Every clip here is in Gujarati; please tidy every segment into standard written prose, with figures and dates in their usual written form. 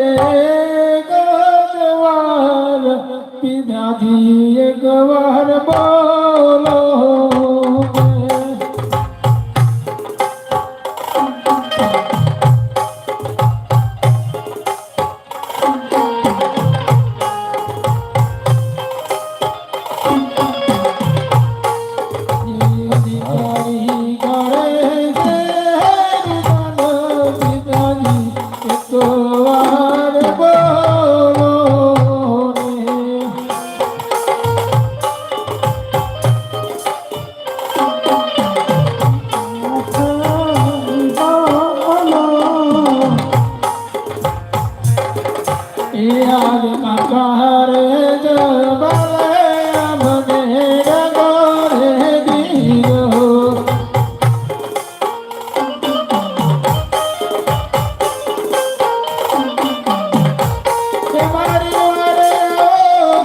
એકવાર પીધાથી એકવાર બોલો યાદ કાકાર જબલે મને ગોરે દીરો મારી વારે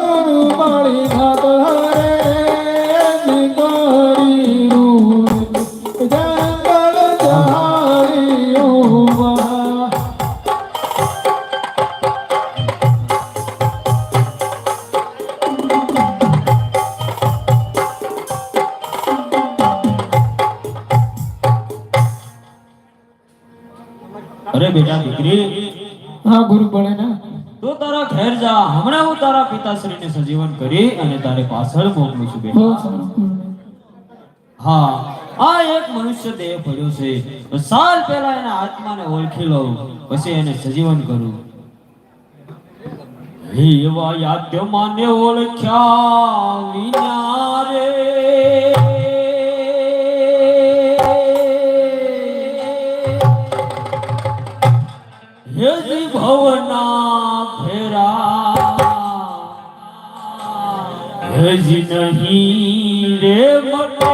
ગુરુ માળી ઘાત હરે દીકરી રૂ જંગલ જારી ઉમા અરે બેટા દીકરી, હા ગુરુ બોલે ના તું તારા ઘેર જા. હમણાં હું તારા પિતાશ્રીને સજીવન કરી અને તારે પાછળ મોકલું છું બહુ બેટા. સારું ગુરુ. હા, આ એક મનુષ્ય દેહ પડ્યો છે. તો સાલ પહેલા એના આત્માને ઓળખી લઉં, પછી એને સજીવન કરું. એવા યાદ્યમાને ઓળખ્યા વિના રે હેજી ભવના ફેરા હેજી નહીં રે મને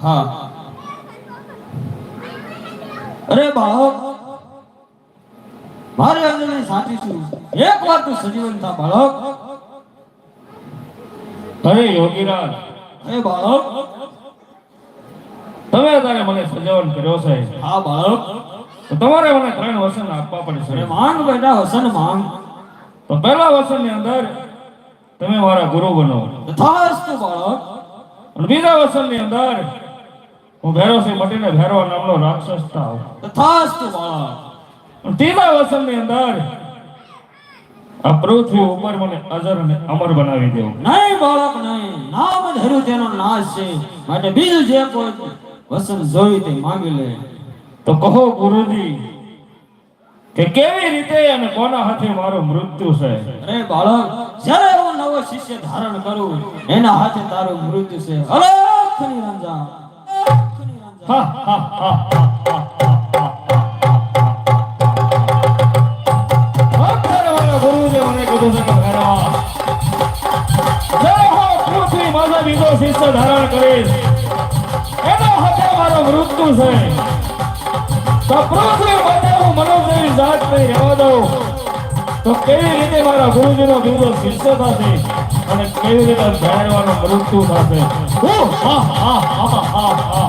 હા. અરે બાળક, મારી અંજલિ સાચી છું. એક વાર તું સજીવન થા બાળક. અરે યોગીરાજ, એ બાળક. તમે તારે મને સજાવન કર્યો છે, હા બાળક. તો તમારે મને 3 વચન આપવા અરે પડશે. માંગ બેટા, વસન માંગ. તો પહેલા વચનની અંદર તમે મારા ગુરુ બનો, તથાસ્તુ બાળક. અને બીજા વચનની અંદર હું ભૈરવસિંહ મટીને ભૈરવા નામનો રાક્ષસ થાવ. તથાસ્તુ બાળક. અને ત્રીજા વચનની અંદર આ પૃથ્વી ઉપર મને અજર અને અમર બનાવી દો. નહીં બાળક નહીં, નામ ધર્યું તેનો નાશ છે, માટે બીજું જે કોઈ વસન જોઈ તે માંગી લે. તો કહો ગુરુજી કે કેવી રીતે અને કોના હાથે મારું મૃત્યુ છે? અરે બાળક, જ્યારે હું નવો શિષ્ય ધારણ કરું એના હાથે તારું મૃત્યુ છે. અલખ નિરંજન. હા હા હા અત્યારે મારા ગુરુજીએ મને કીધું છે કે ભૈરવા, જ્યારે હું પૃથ્વી માથે બીજો શિષ્ય ધારણ કરીશ એના હાથે મારો મૃત્યુ છે. તો પૃથ્વી માથે હું મનુષ્યની જાત નહીં રહેવા દઉં તો કેવી રીતે મારા ગુરુજીનો બીજો શિષ્ય થશે અને કેવી રીતે ભૈરવાનો મૃત્યુ થશે? હા હા હા હા હા.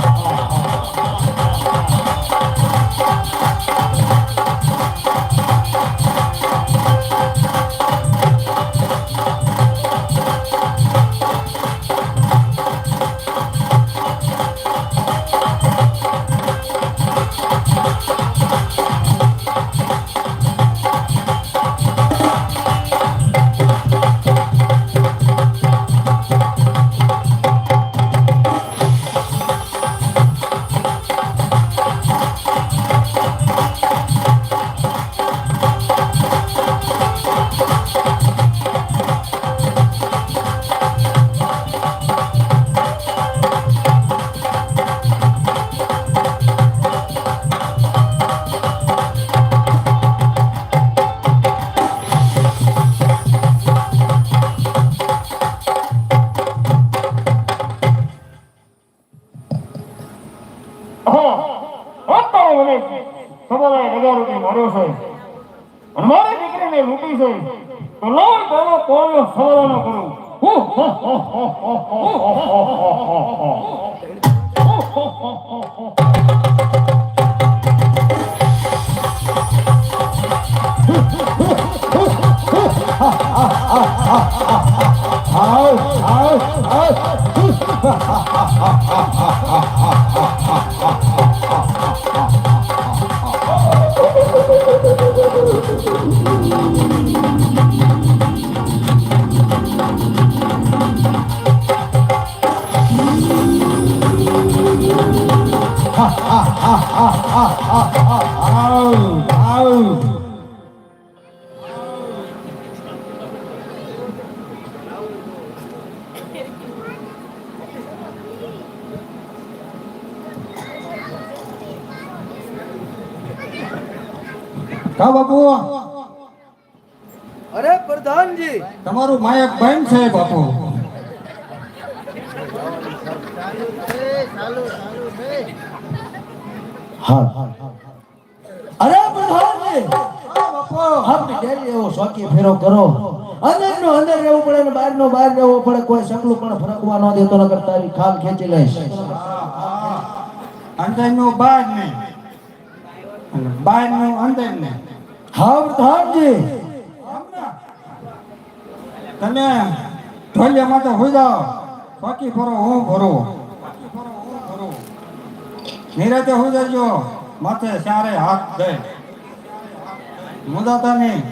માર્યો છે અને મારી દીકરીને લૂંટી છે તો લોન તેનો કોઈ સવાલ ન કરું. કા બાપુ, અરે પ્રધાનજી, તમારું માયક બેન છે બાપુ. હા અરે પ્રધાનજી, બાપુ આપની ડેલી એવો શોખી ફેરો કરો. અંદરનો અંદર રહેવું પડે ને બહારનો બહાર રહેવું પડે. કોઈ સકલું પણ ફરકવા ન દેતો, નકર તારી ખાલ ખેંચી લઈશ. અંદરનું બહાર ને અને બહારનું અંદર ને. હા પ્રધાનજી, તમે ઢોલિયામાં તો હોઈ જાઓ, બાકી ફરો હું ભરું. નિરાતે હોઈ જજો, માથે ચારે હાથ દે, મુદાતા નહીં.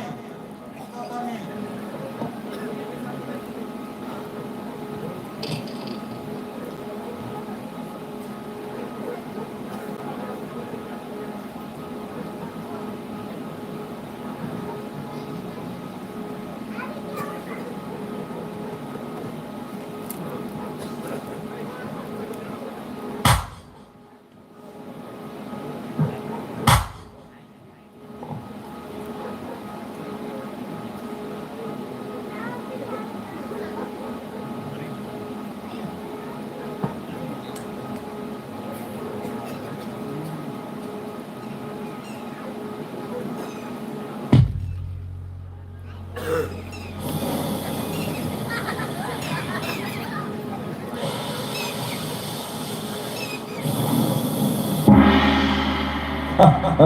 અરે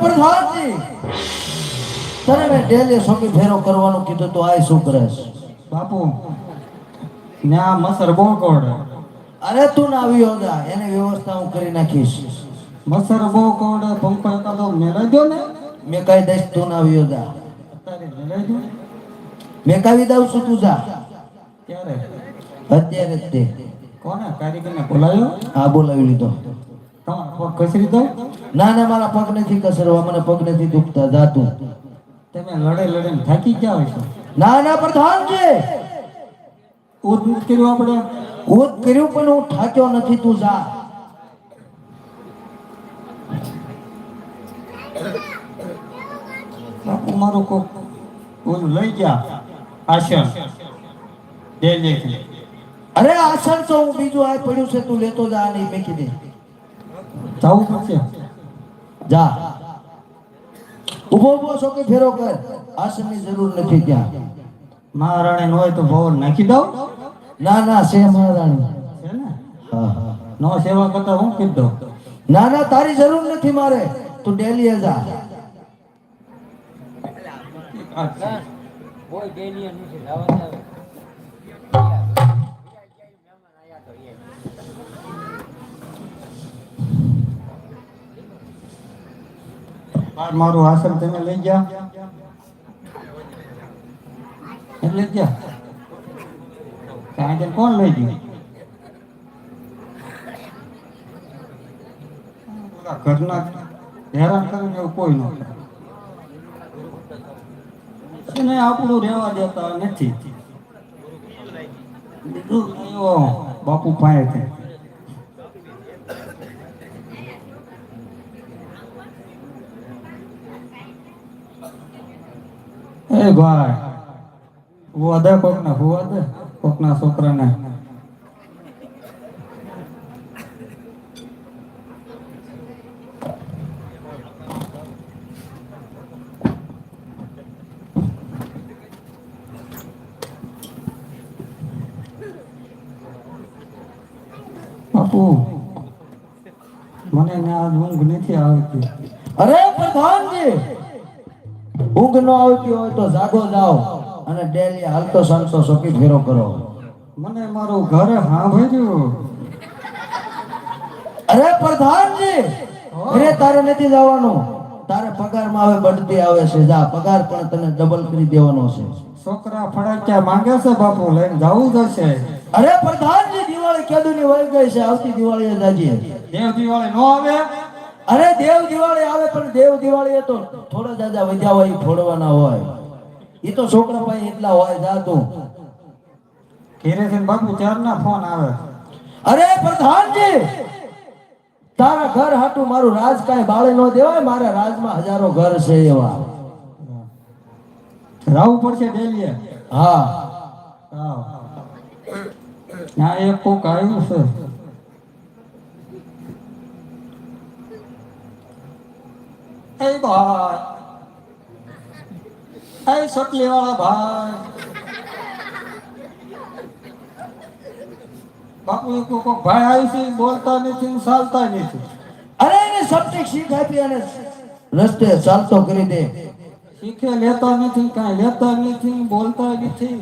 પ્રધાનજી, તને મેં ડેલી સોકી ફેરો કરવાનું કીધું તો આ શું કરે છે? બાપુ ન્યા મસર બહુ કોડે. અરે તું ના આવ્યો જા, એની વ્યવસ્થા હું કરી નાખીશ. મસર બહુ કોડે, પંખો એકાદો મેળવી દો ને. મેં કઈ દઈશ, તું ના આવ્યો જા. અત્યારે મેળવી દો. મેં કાવી દઉં છું, તું જા ક્યારે? અત્યારે જ તે. કોને કારીગરને બોલાવ્યો? હા, બોલાવી લીધો. તમારો પગ ખસરી દો. ના ના, મારા પગ નથી કસરવા, મને પગ નથી દુખતા. જા તું. તમે લડે લડે થાકી ગયા છો. ના ના પ્રધાનજી, ઉદ નથી કર્યું આપણે. કૂદ કર્યું પણ હું થાક્યો નથી. તું જા. બાપુ મારું કોક ઓલું લઈ ગયા આશન ડેલી. અરે આસન તો હું બીજું આ પડ્યું છે, તું લેતો જા. નહીં મેકી દે. જવું પડશે. જા. ઉભો ઉભો સોકી ફેરો કર. આસનની જરૂર નથી ત્યાં. મહારાણી ન હોય તો ભવન નાખી દઉં. ના ના, છે મહારાણી. છે ને? હા હા. નો સેવા કરતા હું કીધું દઉં. ના ના, તારી જરૂર નથી મારે. તું ડેલી જા. મારું આસન તમે લઈ ગયા એટલે ગયા ત્યાં કોણ લઈ ગયું? ઘરના હેરાન કરીને એવું કોઈ ન કરે. એને આપણું રહેવા દેતા નથી. બાપુ પાસે એ ભાઈ હુવા દે, કોકના હુવા દે, કોકના છોકરાને. બાપુ મને ને આજ ઊંઘ નથી આવતી. અરે પ્રધાનજી, ઊંઘ ન આવતી હોય તો જાગો જાઓ અને ડેલી હાલતો ચાલતો સોકી ફેરો કરો. મને મારું ઘરે સાંભળ્યું. અરે પ્રધાનજી, અરે તારે નથી જવાનું. તારે પગારમાં આવે બઢતી આવે છે. જા, પગાર પણ તને ડબલ કરી દેવાનો છે. છોકરા ફડાક્યા માંગે છે બાપુ, લઈને જવું જશે. અરે પ્રધાનજી, દિવાળી કેદુની વહી ગઈ છે. આવતી દિવાળીએ જાજે. દેવ દિવાળી નો આવે. અરે દેવ દિવાળી આવે પણ દેવ દિવાળીએ તો થોડા જાજા વધ્યા હોય, ઈ ફોડવાના હોય. ઈ તો છોકરા પાસે એટલા હોય. જા તું. ઘેરેથી બાપુ ચારના ફોન આવે. અરે પ્રધાનજી, તારા ઘર હાટું મારું રાજ કાંઈ બાળી ન દેવાય. મારા રાજમાં હજારો ઘર છે એવા. રાવું પડશે ડેલીએ. હા. ત્યાં એક કોક આવ્યું છે. એ ભાઈ, એ સટલી વાળા ભાઈ. બાપુ એક કોક ભાઈ આવ્યું છે, બોલતા નથી, ચાલતા નથી. અરે એને સબટેક શીખ આપી અને રસ્તે ચાલતો કરી દે. શીખે લેતા નથી, કાંઈ લેતા નથી, બોલતા નથી.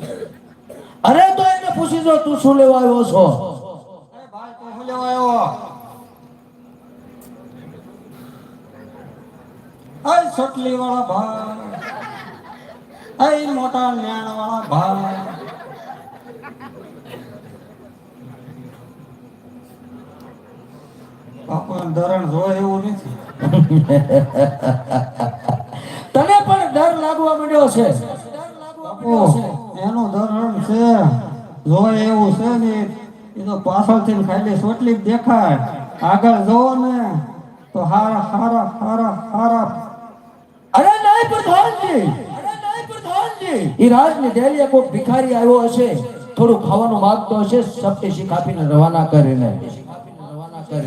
અરે તો એને પૂછી જો, તું શું લેવા આવ્યો છો? એ ભાઈ તો હું લેવા આવ્યો? એ સટલી વાળા ભાઈ, એ મોટા ન્યાણ વાળા ભાઈ. બાપુ ધરણ જોય એવું નથી. તને પણ ડર લાગવા માંડ્યો છે. બાપુ એનું ધરણ છે, જોય એવું છે ને. એ તો પાછળથી ખાલી સોટલી જ દેખાય. આગળ જોવો ને તો હારા હારા હારા હારા. અરે નહીં પ્રધાનજી, અરે નહીં પ્રધાનજી, ઈ રાજની ડેલીએ કોઈ ભિખારી આવ્યો હશે થોડું ખાવાનું માંગતો હશે સપટી શીખ આપીને રવાના કરીને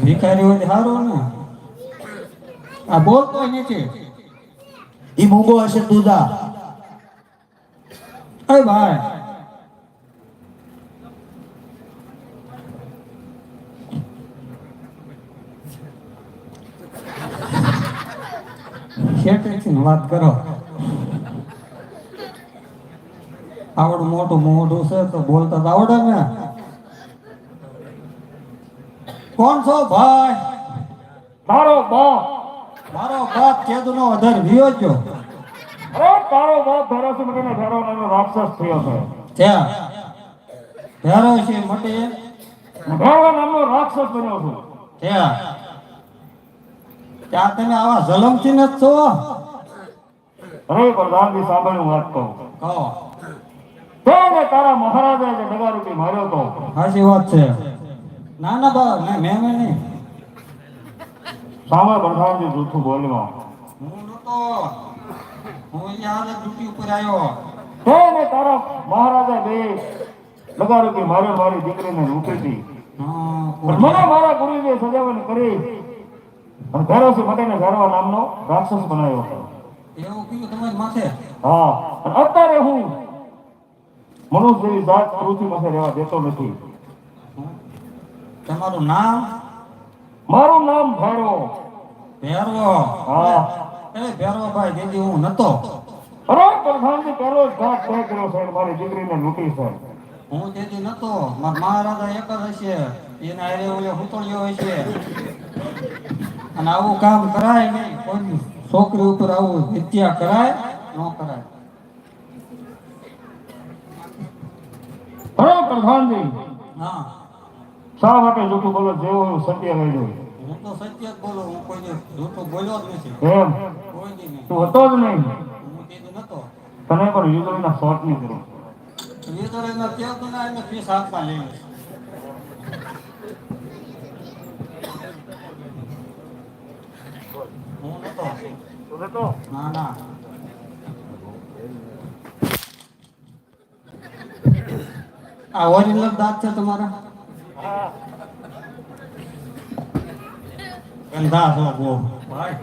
ભિખારી હોય સારું ને આ બોલતો નથી ઈ મૂંગો હશે તું જા અરે ભાઈ શેઠેથી વાત કરો આવડું મોટું મોઢું છે તો બોલતા તો આવડે ને કોણ છો ભાઈ તારો બાપ મારો બાપ કેદુનો અધર વિયો ગયો અરે તારો બાપ ભેરાસી મટીને ભેરો નામનો રાક્ષસ થયો છે ત્યાં ભેરો છે મટી ભેરો નામનો રાક્ષસ બન્યો છું ત્યાં ત્યાં તમે આવા જલમથી ન છો અરે પ્રધાનજી સાંભળ્યું વાત કહું કહો તેને તારા મહારાજાએ જે ડગારૂપી માર્યો તો સાચી વાત છે ના ના બા મેં નહીં સામે પ્રધાનજી જૂઠું બોલ્યો હું નતો હું અહીંયા ડ્યુટી ઉપર આવ્યો તેને તારા મહારાજા બે ડગારૂપી માર્યો મારી દીકરીને લૂંટી હતી હા પણ મને મારા ગુરુજીએ સજાવટ કરી અને ભેરોસી મટીને ભેરવા નામનો રાક્ષસ બનાવ્યો હતો એવું કયું તમારી માથે હા અને અત્યારે હું મનુષ્ય જેવી જાત પૃથ્વી માથે રહેવા દેતો નથી તમારું નામ મારું નામ ભેરો ભેરવો હા એ ભેરવો ભાઈ દીદી હું નતો અરે પ્રધાનજી પહેલો જ ઘાટ તય કર્યો છે અને મારી દીકરીને લૂંટી છે હું દીદી નતો મારા મહારાજા એક જ હશે એના હારે ઓલે હુતળિયો હશે અને આવું કામ કરાય નહીં કોઈ છોકરી ઉપર આવું હત્યા કરાય ન કરાય અરે પ્રધાનજી હા શા માટે જૂઠું બોલો જેવું એવું સત્ય લઈ જવું હું તો સત્ય જ બોલું હું કોઈ જૂઠું બોલ્યો જ નથી એમ કોઈ દી નહીં તું હતો જ નહીં હું દીદી નતો તને પણ વીજળીના શોર્ટ નહીં કરું વિતરણમાં કેવું ના એને ફીસ હાથમાં લઈ લઈશ. હું નતો તું હતો ના ના આ ઓરિજિનલ દાંત છે તમારા ગંધા છો બહુ ભાઈ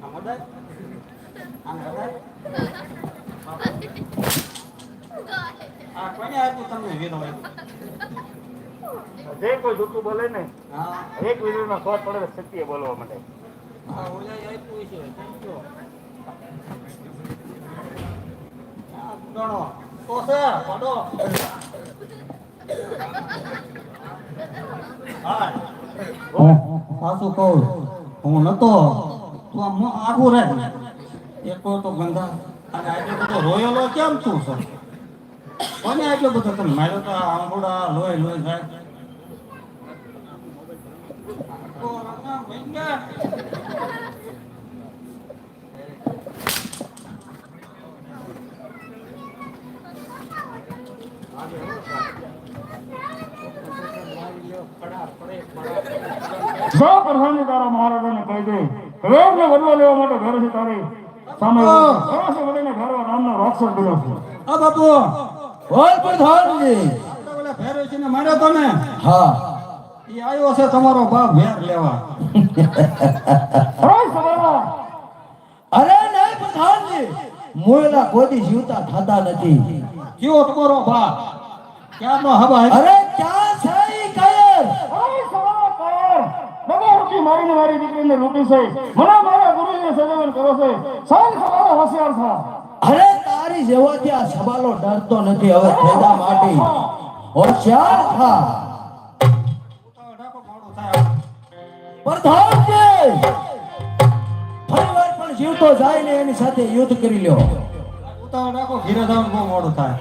આમ અડાય? આમ અડાય? આ કોને આપ્યું તમને વીરો આપ્યું? જે કોઈ જૂઠું બોલે ને હા એક વીજળીના શોર્ટ પડે તો સત્ય બોલવા માટે આ ઓલા આપ્યું છે સમજો આ ગણો તો છે પડો હા પાછું કહું હું નતો તું આમ આગું રહે એક તો ગંધા અને આટલો બધો રોયેલો કેમ તું સર કોને આટલો બધો તમે માર્યો તો આંબોડા લોહી લોહી થાય તો રમા ભઈંગા સૌ પ્રધાનજી તારા મહારાજાને કહી દે વેદને બદલો લેવા માટે ભેરોસી તારી સામે ભેરોસી મટીને ભેરવા નામનો રાક્ષસ બન્યો છે આ બાપુ બોલ પ્રધાનજી ઓલા ભેરોસીને માર્યો તમે હા ઈ આવ્યો છે તમારો બાપ ભેર લેવા અરે સવાલા અરે નહીં પ્રધાનજી મોયલા કોઈ જીવતા થતા નથી કયો તમારો બાપ ક્યાંનો હવા અરે ક્યાં છે ઈ કયર અરે સવાલા કાયર ડગારૂપી મારીને મારી દીકરીને લૂંટી છે મને મારા ગુરુજીએ સજાવન કર્યો છે સાલ સવાલા હોશિયાર થા અરે તારી જેવાથી આ સવાલો ડરતો નથી હવે ખેડા માટી હોશિયાર થા પ્રધાનજી ફરીવાર પણ જીવતો જાય ને એની સાથે યુદ્ધ કરી લ્યો ઉતાવળ રાખો ઘીરે જવાનું બહુ મોડું થાય